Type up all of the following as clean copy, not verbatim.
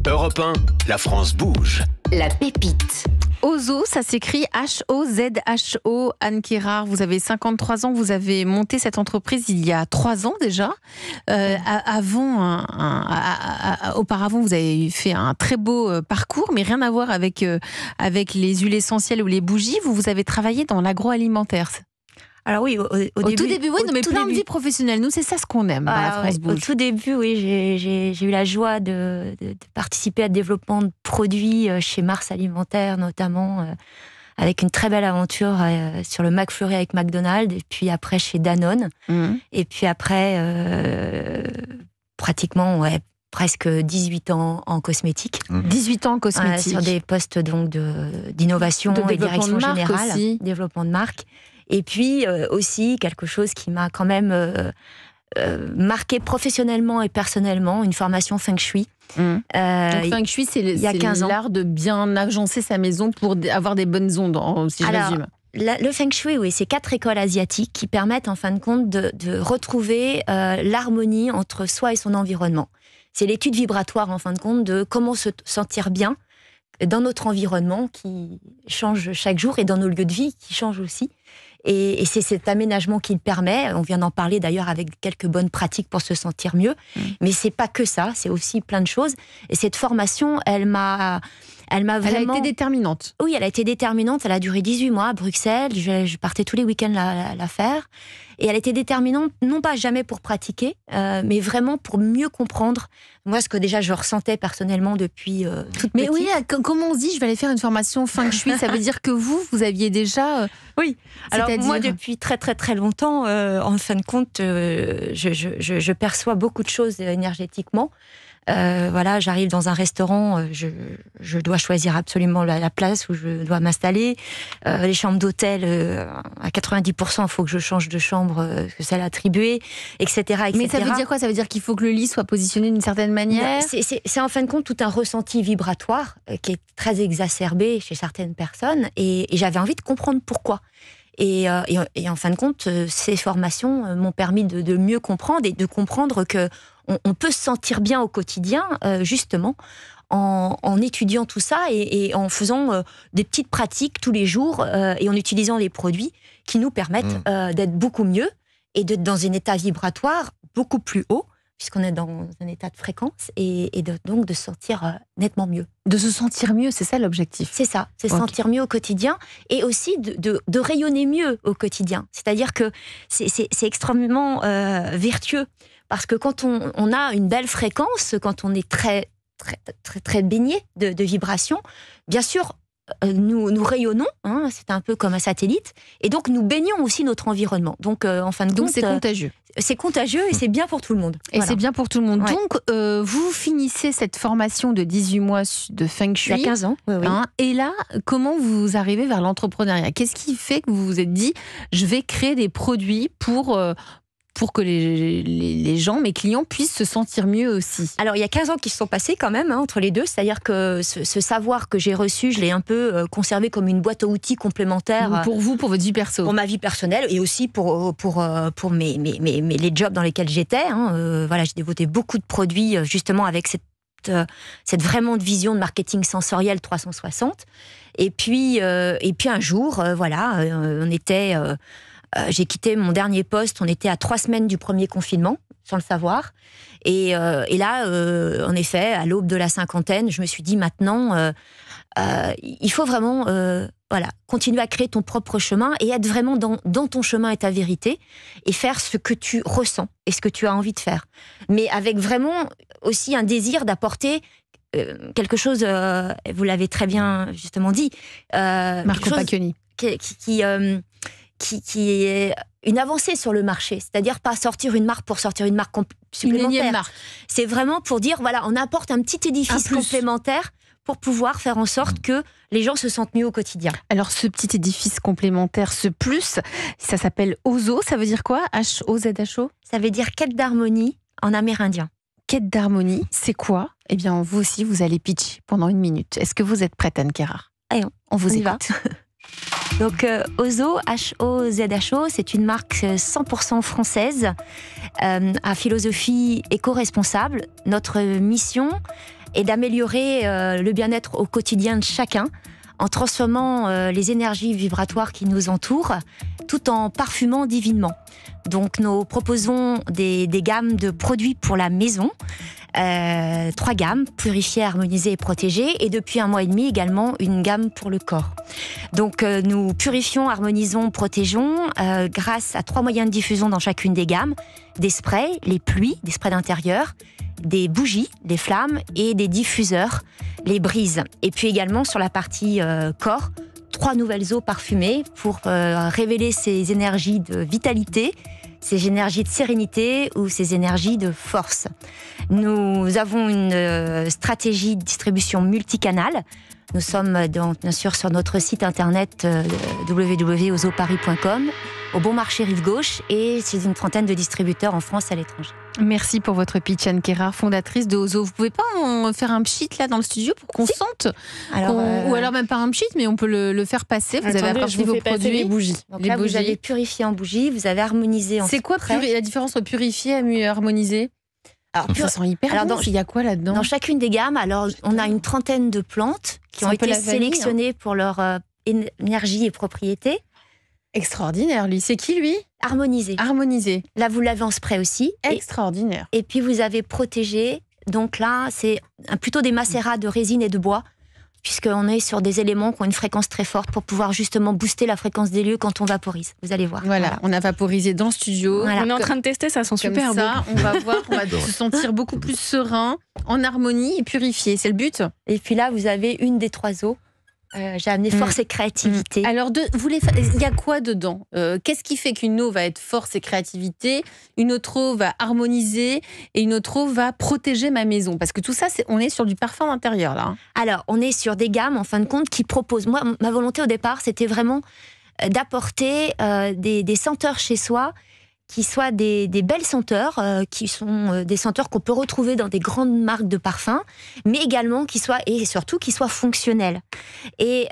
Europe 1, la France bouge. La pépite. Ozo, ça s'écrit H-O-Z-H-O. Anne Quérard, vous avez 53 ans, vous avez monté cette entreprise il y a 3 ans déjà. Auparavant, vous avez fait un très beau parcours, mais rien à voir avec les huiles essentielles ou les bougies. Vous avez travaillé dans l'agroalimentaire. Alors oui, au tout début, oui, mais plein de vie professionnelle. Nous, c'est ça ce qu'on aime dans la France bouge. Au tout début, oui, j'ai eu la joie de participer à le développement de produits chez Mars Alimentaire, notamment, avec une très belle aventure sur le McFlurry avec McDonald's, et puis après chez Danone, et puis après, pratiquement, presque 18 ans en cosmétique. 18 ans en cosmétique. Sur des postes donc d'innovation et direction générale, aussi. Développement de marque. Et puis aussi quelque chose qui m'a quand même marqué professionnellement et personnellement, une formation Feng Shui. Donc Feng Shui, c'est l'art de bien agencer sa maison pour avoir des bonnes ondes, si je résume. Le Feng Shui, oui, c'est 4 écoles asiatiques qui permettent en fin de compte de retrouver l'harmonie entre soi et son environnement. C'est l'étude vibratoire en fin de compte de comment se sentir bien dans notre environnement qui change chaque jour et dans nos lieux de vie qui changent aussi. Et c'est cet aménagement qui le permet. On vient d'en parler d'ailleurs avec quelques bonnes pratiques pour se sentir mieux. Mais c'est pas que ça, c'est aussi plein de choses. Et cette formation, elle m'a vraiment... Elle a été déterminante. Oui, elle a été déterminante. Elle a duré 18 mois à Bruxelles. Je partais tous les week-ends la faire. Et elle a été déterminante, non pas jamais pour pratiquer, mais vraiment pour mieux comprendre. Moi, ce que déjà je ressentais personnellement depuis toute petite. Mais oui, comment on se dit, je vais aller faire une formation Feng Shui, ça veut dire que vous aviez déjà... Oui, alors moi, depuis très très très longtemps, en fin de compte, je perçois beaucoup de choses énergétiquement. Voilà, j'arrive dans un restaurant, je dois choisir absolument la place où je dois m'installer. Les chambres d'hôtel, à 90%, il faut que je change de chambre que celle attribuée, etc. Mais ça veut dire quoi? Ça veut dire qu'il faut que le lit soit positionné d'une certaine manière? C'est en fin de compte tout un ressenti vibratoire qui est très exacerbé chez certaines personnes, et j'avais envie de comprendre pourquoi. Et en fin de compte, ces formations m'ont permis de mieux comprendre et de comprendre que on peut se sentir bien au quotidien, justement, en étudiant tout ça et en faisant des petites pratiques tous les jours et en utilisant les produits qui nous permettent d'être beaucoup mieux et d'être dans un état vibratoire beaucoup plus haut, puisqu'on est dans un état de fréquence, et donc de se sentir nettement mieux. De se sentir mieux, c'est ça l'objectif? C'est ça, c'est se sentir mieux au quotidien, et aussi de rayonner mieux au quotidien. C'est-à-dire que c'est extrêmement vertueux, parce que quand on a une belle fréquence, quand on est très, très, très, très baigné de vibrations, bien sûr, nous rayonnons, c'est un peu comme un satellite, et donc nous baignons aussi notre environnement. Donc en fin de compte, c'est contagieux. C'est contagieux et c'est bien pour tout le monde. Et c'est bien pour tout le monde. Ouais. Donc vous finissez cette formation de 18 mois de Feng Shui. Il y a 15 ans. Oui. Et là, comment vous arrivez vers l'entrepreneuriat? Qu'est-ce qui fait que vous vous êtes dit, je vais créer des produits pour que les gens, mes clients, puissent se sentir mieux aussi? Alors, il y a 15 ans qui se sont passés quand même, entre les deux. C'est-à-dire que ce savoir que j'ai reçu, je l'ai un peu conservé comme une boîte à outils complémentaire. Pour vous, pour votre vie perso? Pour ma vie personnelle et aussi pour les jobs dans lesquels j'étais. Voilà, j'ai développé beaucoup de produits, justement, avec cette vraiment de vision de marketing sensoriel 360. Et puis un jour, on était... j'ai quitté mon dernier poste, on était à 3 semaines du premier confinement, sans le savoir. Et là, en effet, à l'aube de la cinquantaine, je me suis dit maintenant, il faut vraiment continuer à créer ton propre chemin et être vraiment dans ton chemin et ta vérité, et faire ce que tu ressens et ce que tu as envie de faire. Mais avec vraiment aussi un désir d'apporter quelque chose, vous l'avez très bien justement dit, Marco Pacchioni, qui est une avancée sur le marché, c'est-à-dire pas sortir une marque pour sortir une marque supplémentaire. Une énième marque. C'est vraiment pour dire, voilà, on apporte un petit édifice complémentaire pour pouvoir faire en sorte que les gens se sentent mieux au quotidien. Alors, ce petit édifice complémentaire, ce plus, ça s'appelle Ozo. Ça veut dire quoi? H-O-Z-H-O? Ça veut dire quête d'harmonie en amérindien. Quête d'harmonie, c'est quoi? Eh bien, vous aussi, vous allez pitcher pendant 1 minute. Est-ce que vous êtes prête, Anne Quérard? Allez, on vous écoute. Donc Ozo, H-O-Z-H-O, c'est une marque 100% française à philosophie éco-responsable. Notre mission, et d'améliorer le bien-être au quotidien de chacun en transformant les énergies vibratoires qui nous entourent tout en parfumant divinement. Donc nous proposons des gammes de produits pour la maison. 3 gammes, purifier, harmoniser et protéger, et depuis 1 mois et demi également une gamme pour le corps. Donc nous purifions, harmonisons, protégeons grâce à 3 moyens de diffusion dans chacune des gammes: des sprays, les pluies, des sprays d'intérieur, des bougies, des flammes, et des diffuseurs, les brises. Et puis également sur la partie corps, 3 nouvelles eaux parfumées pour révéler ces énergies de vitalité, ces énergies de sérénité ou ces énergies de force. Nous avons une stratégie de distribution multicanale. Nous sommes bien sûr sur notre site internet www.ozoparis.com, au Bon Marché Rive Gauche, et chez une 30aine de distributeurs en France et à l'étranger. Merci pour votre pitch, Anne Quérard, fondatrice de Ozo. Vous pouvez pas en faire un pchit là dans le studio pour qu'on sente ou alors même pas un pchit, mais on peut le faire passer. Vous avez apporté vos produits. Les bougies. Donc là, vous avez purifié en bougie, vous avez harmonisé en spray. C'est quoi la différence entre purifier et harmoniser? Alors, ça sent hyper bon. Il y a quoi là-dedans? Dans chacune des gammes, alors on a une 30aine de plantes qui ont été sélectionnées pour leur énergie et propriétés. Extraordinaire, lui. C'est qui, lui? Harmonisé. Là, vous l'avez en spray aussi. Extraordinaire. Et puis, vous avez protégé. Donc là, c'est plutôt des macérats de résine et de bois, puisqu'on est sur des éléments qui ont une fréquence très forte pour pouvoir justement booster la fréquence des lieux quand on vaporise. Vous allez voir. Voilà. On a vaporisé dans le studio. Voilà. On est en train de tester, ça sent super bon. On va voir, on va se sentir beaucoup plus serein, en harmonie et purifié. C'est le but. Et puis là, vous avez une des 3 eaux. J'ai amené force et créativité. Alors, il y a quoi dedans? Qu'est-ce qui fait qu'une eau va être force et créativité, une autre eau va harmoniser et une autre eau va protéger ma maison? Parce que tout ça, on est sur du parfum d'intérieur, là. Alors, on est sur des gammes, en fin de compte, qui proposent... Moi, ma volonté au départ, c'était vraiment d'apporter des senteurs chez soi qui soient des belles senteurs, qui sont des senteurs qu'on peut retrouver dans des grandes marques de parfums, mais également et surtout qui soient fonctionnelles et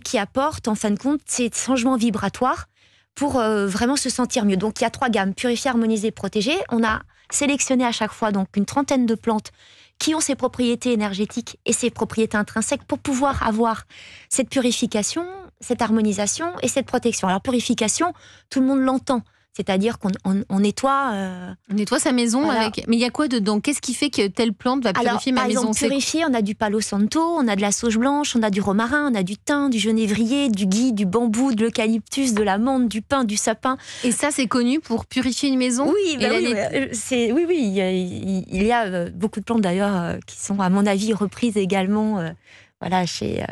qui apportent en fin de compte ces changements vibratoires pour vraiment se sentir mieux. Donc il y a 3 gammes: purifier, harmoniser, protéger. On a sélectionné à chaque fois donc une 30aine de plantes qui ont ces propriétés énergétiques et ces propriétés intrinsèques pour pouvoir avoir cette purification, cette harmonisation et cette protection. Alors purification, tout le monde l'entend. C'est-à-dire qu'on nettoie... On nettoie sa maison avec... Mais il y a quoi dedans? Qu'est-ce qui fait que telle plante va purifier ma maison? Par exemple, purifier, on a du palo santo, on a de la sauge blanche, on a du romarin, on a du thym, du genévrier, du gui, du bambou, de l'eucalyptus, de la menthe, du pin, du sapin. Et ça, c'est connu pour purifier une maison? Oui, il y a beaucoup de plantes d'ailleurs qui sont, à mon avis, reprises également... chez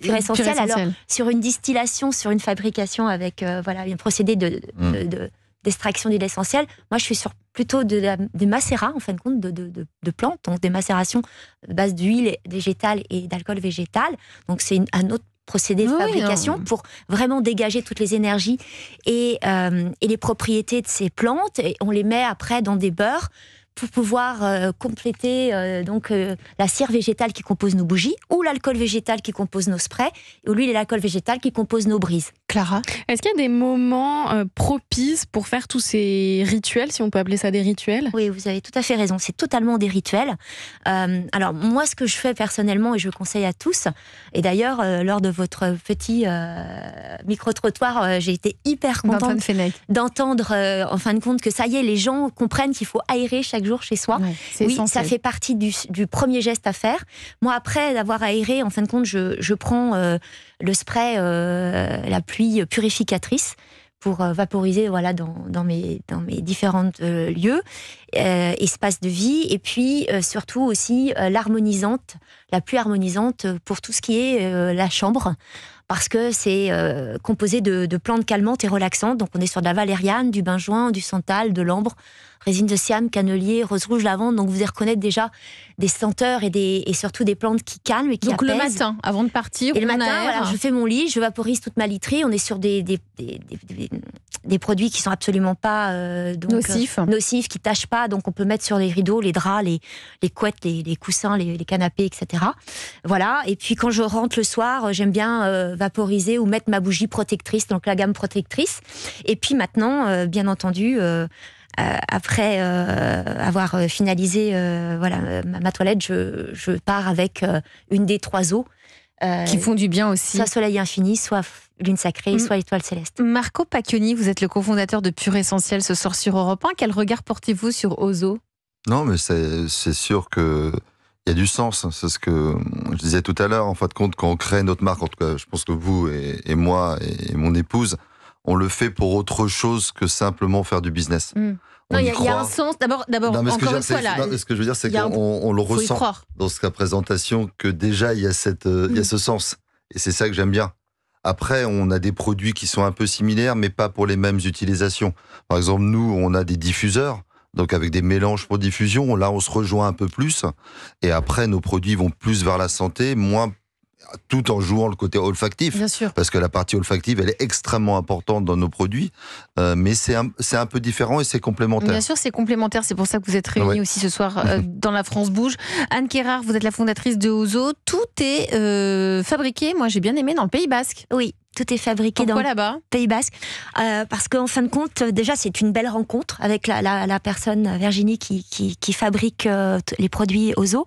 Pure Essentiel. Alors, sur une distillation, sur une fabrication avec un procédé d'extraction d'huile essentielle, moi je suis sur plutôt des macérats, en fin de compte, de plantes, donc des macérations à base d'huile végétale et d'alcool végétal. Donc c'est un autre procédé de fabrication pour vraiment dégager toutes les énergies et les propriétés de ces plantes. Et on les met après dans des beurres pour pouvoir compléter la cire végétale qui compose nos bougies, ou l'alcool végétal qui compose nos sprays, ou l'huile et l'alcool végétal qui compose nos brises. Clara, est-ce qu'il y a des moments propices pour faire tous ces rituels, si on peut appeler ça des rituels? Oui, vous avez tout à fait raison, c'est totalement des rituels. Alors moi, ce que je fais personnellement, et je conseille à tous, et d'ailleurs lors de votre petit micro-trottoir, j'ai été hyper contente d'entendre en fin de compte que ça y est, les gens comprennent qu'il faut aérer chaque jour chez soi. Ouais, oui, ça fait partie du premier geste à faire. Moi, après d'avoir aéré, en fin de compte, je prends le spray, la pluie purificatrice pour vaporiser dans mes différents lieux, espaces de vie, et puis surtout aussi l'harmonisante, la pluie harmonisante pour tout ce qui est la chambre, parce que c'est composé de plantes calmantes et relaxantes. Donc on est sur de la valériane, du benjoin, du santal, de l'ambre, résine de siam, cannelier, rose rouge, lavande. Donc vous allez reconnaître déjà des senteurs et surtout des plantes qui calment et qui apaisent. Donc le matin, avant de partir, et le matin, je fais mon lit, je vaporise toute ma literie. On est sur des produits qui sont absolument pas nocifs, qui tâchent pas. Donc on peut mettre sur les rideaux, les draps, les couettes, les coussins, les canapés, etc. Voilà. Et puis quand je rentre le soir, j'aime bien vaporiser ou mettre ma bougie protectrice, donc la gamme protectrice. Et puis maintenant, bien entendu, après avoir finalisé ma toilette, je pars avec une des 3 eaux. Qui font du bien aussi. Soit Soleil Infini, soit Lune Sacrée, soit Étoile Céleste. Marco Pacchioni, vous êtes le cofondateur de Pur Essentiel ce soir sur Europe 1. Quel regard portez-vous sur Ozo ? Non, mais c'est sûr que il y a du sens. C'est ce que je disais tout à l'heure. En fin de compte, quand on crée notre marque, en tout cas, je pense que vous et moi et mon épouse, on le fait pour autre chose que simplement faire du business. Non, il y a un sens. D'abord, non, mais encore une fois, là. Ce que je veux dire, c'est qu'on le ressent dans sa présentation, que déjà, il y a ce sens. Et c'est ça que j'aime bien. Après, on a des produits qui sont un peu similaires, mais pas pour les mêmes utilisations. Par exemple, nous, on a des diffuseurs, donc avec des mélanges pour diffusion. Là, on se rejoint un peu plus. Et après, nos produits vont plus vers la santé, moins tout en jouant le côté olfactif. Bien sûr. Parce que la partie olfactive, elle est extrêmement importante dans nos produits. Mais c'est un peu différent et c'est complémentaire. Bien sûr, c'est complémentaire. C'est pour ça que vous êtes réunis aussi ce soir dans La France Bouge. Anne Quérard, vous êtes la fondatrice de Ozo. Tout est fabriqué, moi j'ai bien aimé, dans le Pays Basque. Oui. Tout est fabriqué dans là-bas le Pays Basque. Parce qu'en fin de compte, déjà, c'est une belle rencontre avec la personne, Virginie, qui fabrique les produits Ozo.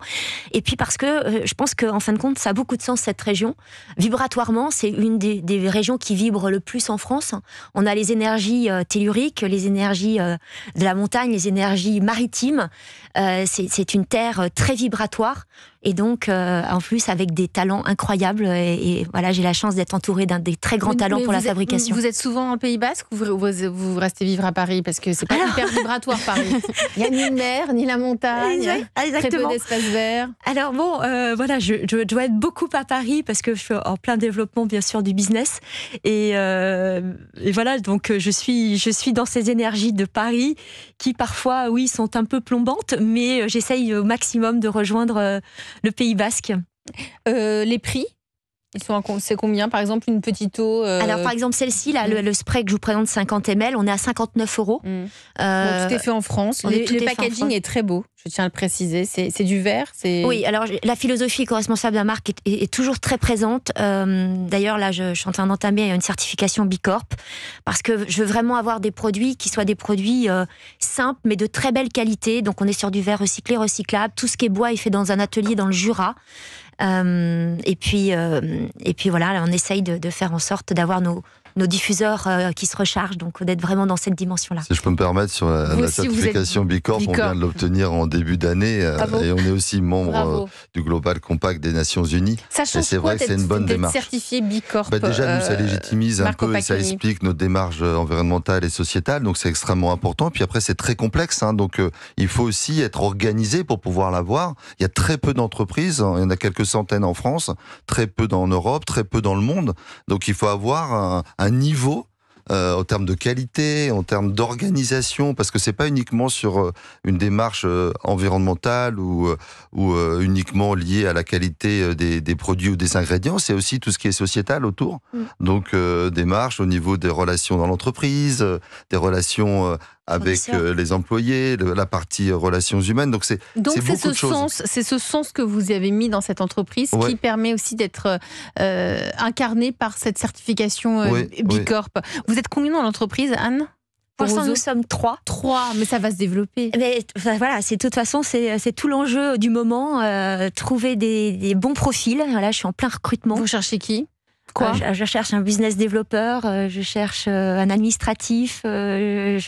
Et puis parce que je pense qu'en fin de compte, ça a beaucoup de sens, cette région. Vibratoirement, c'est une des régions qui vibre le plus en France. On a les énergies telluriques, les énergies de la montagne, les énergies maritimes. C'est une terre très vibratoire. Et donc, en plus, avec des talents incroyables. Et voilà, j'ai la chance d'être entourée d'un des très grands talents pour la fabrication. Vous êtes souvent en Pays Basque ou vous restez vivre à Paris? Parce que c'est pas hyper vibratoire, Paris. Il n'y a ni le mer, ni la montagne. Exactement. Très peu d'espace vert. Alors bon, voilà, je dois être beaucoup à Paris parce que je suis en plein développement, bien sûr, du business. Et voilà, donc je suis dans ces énergies de Paris qui parfois, oui, sont un peu plombantes, mais j'essaye au maximum de rejoindre le Pays Basque. Les prix, c'est combien? Par exemple, une petite eau Alors, par exemple, celle-ci, là, le spray que je vous présente, 50 ml, on est à 59 €. Tout est fait en France. Le packaging est très beau, je tiens à le préciser. C'est du verre. Oui, alors la philosophie éco-responsable de la marque est toujours très présente. D'ailleurs, là, je suis en train d'entamer une certification Bicorp parce que je veux vraiment avoir des produits qui soient des produits simples, mais de très belle qualité. Donc, on est sur du verre recyclé, recyclable. Tout ce qui est bois est fait dans un atelier dans le Jura. Et puis voilà, là, on essaye de faire en sorte d'avoir nos diffuseurs qui se rechargent, donc d'être vraiment dans cette dimension-là. Si je peux me permettre, sur la certification Bicorp, on vient de l'obtenir en début d'année, et on est aussi membre du Global Compact des Nations Unies. Ça change, et c'est vrai que c'est une bonne démarche. Certifié Bicorp. Déjà, nous, ça légitimise un peu Pacchioni. et ça explique notre démarche environnementale et sociétale, donc c'est extrêmement important. Puis après, c'est très complexe, donc il faut aussi être organisé pour pouvoir l'avoir. Il y a très peu d'entreprises, il y en a quelques centaines en France, très peu en Europe, très peu dans le monde. Donc il faut avoir un niveau en termes de qualité, en termes d'organisation, parce que c'est pas uniquement sur une démarche environnementale ou uniquement liée à la qualité des produits ou des ingrédients, c'est aussi tout ce qui est sociétal autour. Donc démarche au niveau des relations dans l'entreprise, des relations avec les employés, la partie relations humaines. Donc c'est beaucoup de choses. C'est ce sens que vous avez mis dans cette entreprise qui permet aussi d'être incarné par cette certification Bicorp. Vous êtes combien dans l'entreprise, Anne? Pour l'instant, nous sommes 3. 3, mais ça va se développer. Mais voilà, de toute façon, c'est tout l'enjeu du moment. Trouver des bons profils. Voilà, je suis en plein recrutement. Vous cherchez qui? Je cherche un business développeur, je cherche un administratif. La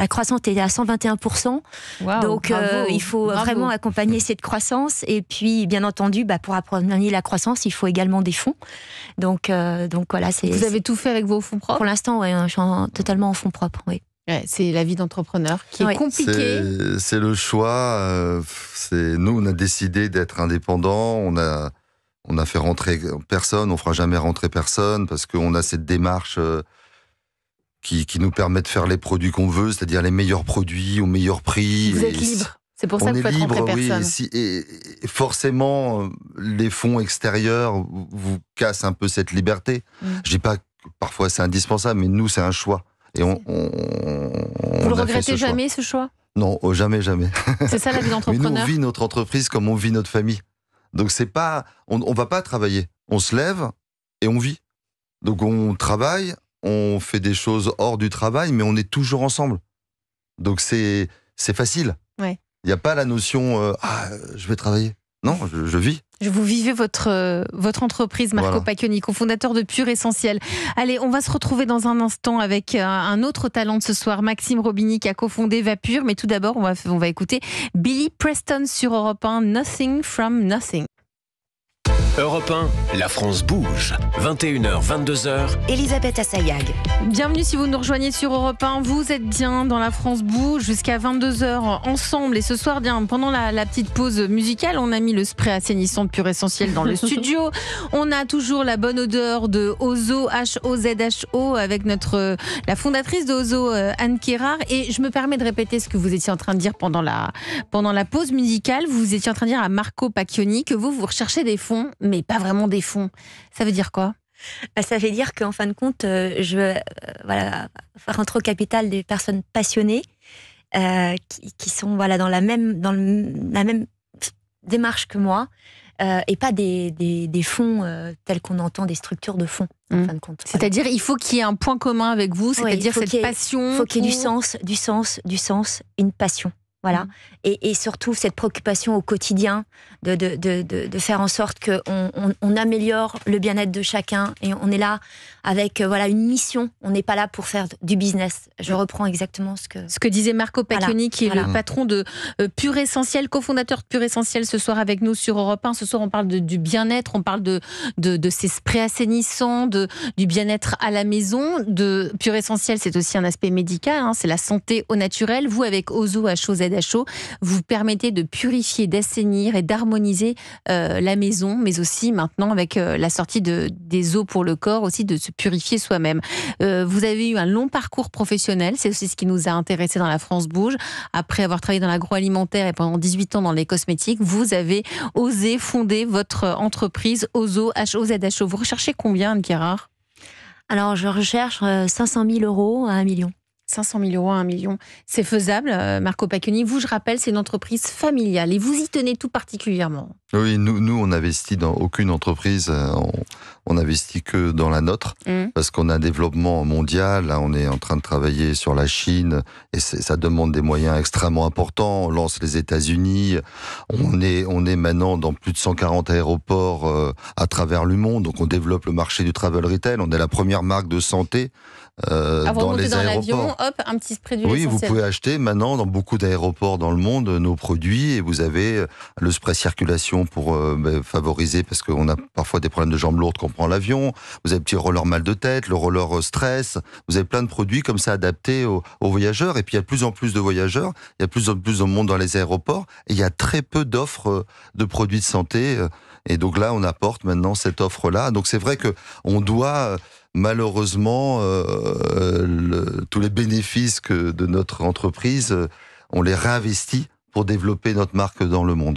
croissance est à 121%. Wow, donc il faut vraiment accompagner cette croissance. Et puis, bien entendu, pour accompagner la croissance, il faut également des fonds. Donc voilà, Vous avez tout fait avec vos fonds propres? Pour l'instant, je suis totalement en fonds propres. Oui. Ouais, c'est la vie d'entrepreneur qui est compliquée. C'est le choix. Nous, on a décidé d'être indépendants. On a fait rentrer personne, on fera jamais rentrer personne parce qu'on a cette démarche qui nous permet de faire les produits qu'on veut, c'est-à-dire les meilleurs produits au meilleur prix. Vous êtes libre. C'est pour ça que vous faites rentrer personne. Et forcément, les fonds extérieurs vous cassent un peu cette liberté. Je dis pas que parfois c'est indispensable, mais nous c'est un choix. Et vous le regrettez jamais ce choix? Non, jamais. C'est ça la vie d'entrepreneur. Mais nous on vit notre entreprise comme on vit notre famille. Donc c'est pas, on va pas travailler, on se lève et on vit. Donc on travaille, on fait des choses hors du travail, mais on est toujours ensemble. Donc c'est facile. Ouais. Il n'y a pas la notion je vais travailler. Non, je vis. Vous vivez votre entreprise, Marco Voilà. Pacchioni, cofondateur de Pure Essentiel. Allez, on va se retrouver dans un instant avec un autre talent de ce soir, Maxime Robigny, qui a cofondé Vapure. Mais tout d'abord, on va écouter Billy Preston sur Europe 1, Nothing from Nothing. Europe 1, la France bouge. 21h, 22h. Elisabeth Assayag. Bienvenue si vous nous rejoignez sur Europe 1. Vous êtes bien dans La France bouge jusqu'à 22h ensemble. Et ce soir, bien, pendant la petite pause musicale, on a mis le spray assainissant de Pure Essentiel dans le studio. On a toujours la bonne odeur de Ozo, H-O-Z-H-O, avec la fondatrice de Ozo, Anne Kérard. Et je me permets de répéter ce que vous étiez en train de dire pendant la pause musicale. Vous étiez en train de dire à Marco Pacchioni que vous recherchez des fonds, mais pas vraiment des fonds. Ça veut dire quoi ? Ça veut dire qu'en fin de compte, je veux faire rentrer au capital des personnes passionnées qui sont dans la même démarche que moi et pas des fonds tels qu'on entend des structures de fonds. En fin de compte, C'est-à-dire, il faut qu'il y ait un point commun avec vous, c'est-à-dire cette passion. Il faut qu'il y ait du sens, une passion. Voilà. Et surtout, cette préoccupation au quotidien de faire en sorte qu'on améliore le bien-être de chacun. Et on est là avec une mission. On n'est pas là pour faire du business. Je reprends exactement ce que disait Marco Pacchioni, qui est le patron de Pure Essentiel, cofondateur de Pure Essentiel, ce soir avec nous sur Europe 1. Ce soir, on parle du bien-être, on parle de ces sprays assainissants, du bien-être à la maison. De Pure Essentiel, c'est aussi un aspect médical, c'est la santé au naturel. Vous, avec Ozo, HOZHO, vous permettez de purifier, d'assainir et d'harmoniser la maison, mais aussi maintenant avec la sortie des eaux pour le corps, aussi de se purifier soi-même. Vous avez eu un long parcours professionnel, c'est aussi ce qui nous a intéressés dans La France bouge. Après avoir travaillé dans l'agroalimentaire et pendant 18 ans dans les cosmétiques, vous avez osé fonder votre entreprise Ozo, HOZHO. Vous recherchez combien, Anne Kérard ? Alors, je recherche 500 000 € à 1 million. 500 000 € à 1 million. C'est faisable, Marco Pacchioni. Vous, je rappelle, c'est une entreprise familiale et vous y tenez tout particulièrement. Oui, nous on n'investit dans aucune entreprise, on n'investit que dans la nôtre, parce qu'on a un développement mondial. Là, on est en train de travailler sur la Chine, et ça demande des moyens extrêmement importants. On lance les États-Unis, on est maintenant dans plus de 140 aéroports à travers le monde, donc on développe le marché du travel retail. On est la première marque de santé dans les aéroports. L'avion, hop, un petit spray d'huile essentielle. Oui, vous pouvez acheter maintenant dans beaucoup d'aéroports dans le monde nos produits, et vous avez le spray circulation pour favoriser, parce qu'on a parfois des problèmes de jambes lourdes quand on prend l'avion. Vous avez le petit roller mal de tête, le roller stress. Vous avez plein de produits comme ça adaptés aux voyageurs. Et puis il y a de plus en plus de voyageurs, il y a de plus en plus de monde dans les aéroports, et il y a très peu d'offres de produits de santé. Et donc là, on apporte maintenant cette offre-là. Donc c'est vrai que on doit malheureusement tous les bénéfices de notre entreprise, on les réinvestit pour développer notre marque dans le monde.